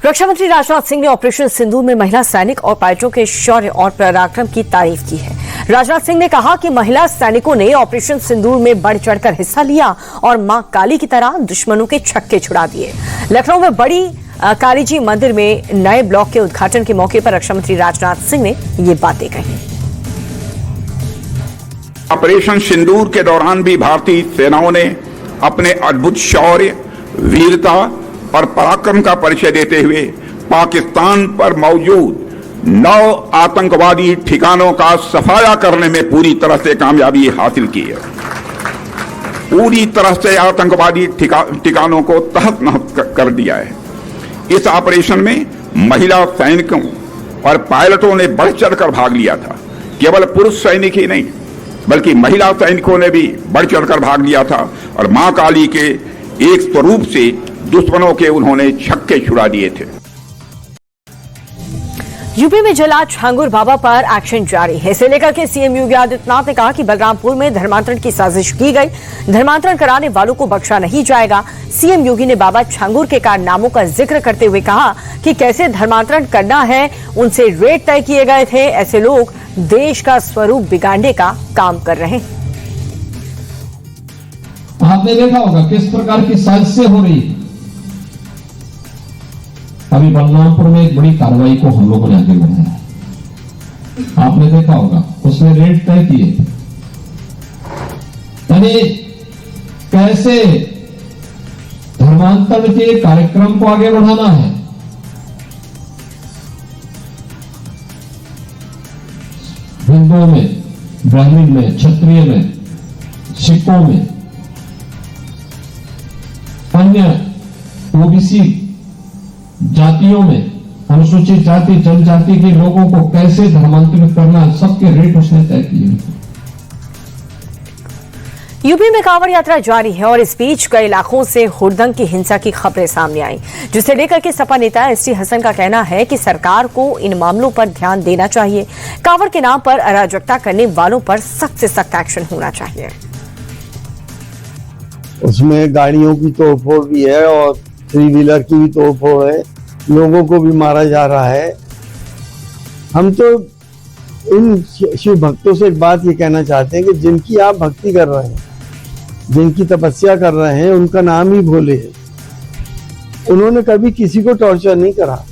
रक्षा मंत्री राजनाथ सिंह ने ऑपरेशन सिंदूर में महिला सैनिक और पायलटों के शौर्य और पराक्रम की तारीफ की है। राजनाथ सिंह ने कहा कि महिला सैनिकों ने ऑपरेशन सिंदूर में बढ़ चढ़कर हिस्सा लिया और मां काली की तरह दुश्मनों के छक्के छुड़ा दिए। लखनऊ में बड़ी काली जी मंदिर में नए ब्लॉक के उद्घाटन के मौके पर रक्षा मंत्री राजनाथ सिंह ने ये बातें कही। ऑपरेशन सिंदूर के दौरान भी भारतीय सेनाओं ने अपने अद्भुत शौर्य, वीरता और पराक्रम का परिचय देते हुए पाकिस्तान पर मौजूद 9 आतंकवादी ठिकानों का सफाया करने में पूरी तरह से कामयाबी हासिल की है। पूरी तरह से आतंकवादी ठिकानों को तहस नहस कर दिया है। इस ऑपरेशन में महिला सैनिकों और पायलटों ने बढ़ चढ़कर भाग लिया था। केवल पुरुष सैनिक ही नहीं बल्कि महिला सैनिकों ने भी बढ़ चढ़कर भाग लिया था और मां काली के एक स्वरूप से दुश्मनों के उन्होंने छक्के छुड़ा दिए थे। यूपी में जला छांगुर बाबा पर एक्शन जारी है। इसे लेकर के सीएम योगी आदित्यनाथ ने कहा कि बलरामपुर में धर्मांतरण की साजिश की गई, धर्मांतरण कराने वालों को बख्शा नहीं जाएगा। सीएम योगी ने बाबा छांगुर के कारनामों का जिक्र करते हुए कहा कि कैसे धर्मांतरण करना है उनसे रेट तय किए गए थे। ऐसे लोग देश का स्वरूप बिगाड़ने का काम कर रहे हैं। आपने देखा होगा किस प्रकार की साजिशें हो रही है। अभी बलरामपुर में एक बड़ी कार्रवाई को हम लोगों ने आगे बढ़ाया, आपने देखा होगा, उसमें रेट तय किए। यानी कैसे धर्मांतरण के कार्यक्रम को आगे बढ़ाना है। हिंदुओं में, ब्राह्मण में, क्षत्रिय में, सिखों में, अन्य ओबीसी जातियों में, अनुसूचित जाति जनजाति के लोगों को कैसे धर्मांतरित करना, सबके रेट उसने तय किए। यूपी में कांवड़ यात्रा जारी है और इस बीच कई इलाकों से हुड़दंग की हिंसा की खबरें सामने आई, जिसे लेकर के सपा नेता एसटी हसन का कहना है कि सरकार को इन मामलों पर ध्यान देना चाहिए। कांवड़ के नाम पर अराजकता करने वालों पर सख्त से सख्त एक्शन होना चाहिए। उसमें गाड़ियों की तोड़फोड़ भी है और 3 व्हीलर की भी तोड़फोड़ है, लोगों को भी मारा जा रहा है। हम तो इन शिव भक्तों से एक बात ये कहना चाहते हैं कि जिनकी आप भक्ति कर रहे हैं, जिनकी तपस्या कर रहे हैं, उनका नाम ही भोले है। उन्होंने कभी किसी को टॉर्चर नहीं करा,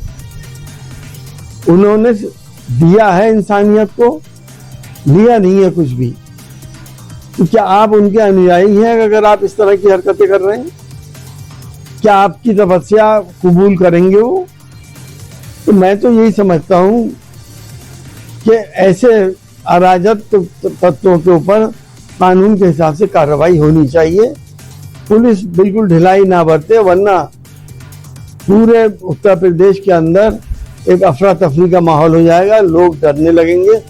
उन्होंने दिया है इंसानियत को, लिया नहीं है कुछ भी। तो क्या आप उनके अनुयायी हैं अगर आप इस तरह की हरकतें कर रहे हैं? क्या आपकी तपस्या कबूल करेंगे वो? तो मैं तो यही समझता हूं कि ऐसे अराजक तत्वों के ऊपर कानून के हिसाब से कार्रवाई होनी चाहिए। पुलिस बिल्कुल ढिलाई ना बरते, वरना पूरे उत्तर प्रदेश के अंदर एक अफरा तफरी का माहौल हो जाएगा, लोग डरने लगेंगे।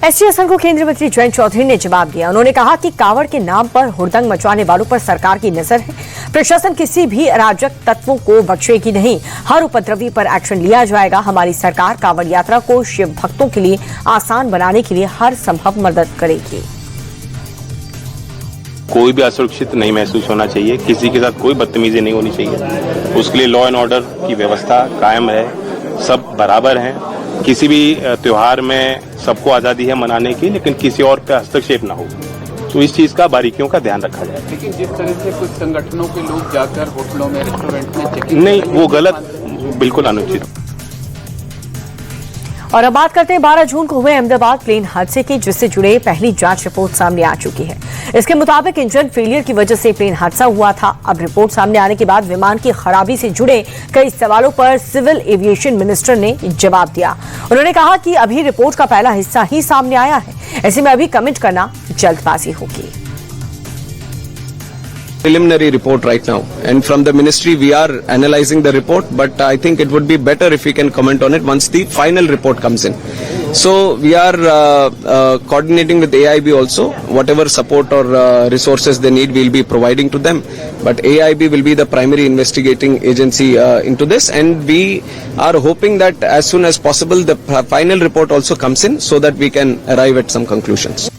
एसटी हसन को केंद्रीय मंत्री जयंत चौधरी ने जवाब दिया। उन्होंने कहा कि कांवड़ के नाम पर हुड़दंग मचाने वालों पर सरकार की नजर है। प्रशासन किसी भी अराजक तत्वों को बख्शेगी नहीं, हर उपद्रवी पर एक्शन लिया जाएगा। हमारी सरकार कांवड़ यात्रा को शिव भक्तों के लिए आसान बनाने के लिए हर संभव मदद करेगी। कोई भी असुरक्षित नहीं महसूस होना चाहिए, किसी के साथ कोई बदतमीजी नहीं होनी चाहिए। उसके लिए लॉ एंड ऑर्डर की व्यवस्था कायम है, सब बराबर हैं। किसी भी त्योहार में सबको आजादी है मनाने की, लेकिन किसी और पे हस्तक्षेप ना हो। तो इस चीज का बारीकियों का ध्यान रखा जाए। लेकिन जिस तरह से कुछ संगठनों के लोग जाकर होटलों में, रेस्टोरेंट में चेकिंग, नहीं, वो गलत, बिल्कुल अनुचित। और अब बात करते हैं 12 जून को हुए अहमदाबाद प्लेन हादसे की, जिससे जुड़े पहली जांच रिपोर्ट सामने आ चुकी है। इसके मुताबिक इंजन फेलियर की वजह से प्लेन हादसा हुआ था। अब रिपोर्ट सामने आने के बाद विमान की खराबी से जुड़े कई सवालों पर सिविल एविएशन मिनिस्टर ने जवाब दिया। उन्होंने कहा कि अभी रिपोर्ट का पहला हिस्सा ही सामने आया है, ऐसे में अभी कमेंट करना जल्दबाजी होगी। Preliminary report right now, and from the ministry we are analyzing the report, but I think it would be better if we can comment on it once the final report comes in. So we are coordinating with AIB also. Whatever support or resources they need, we'll be providing to them. But AIB will be the primary investigating agency into this, and we are hoping that as soon as possible the final report also comes in, so that we can arrive at some conclusions.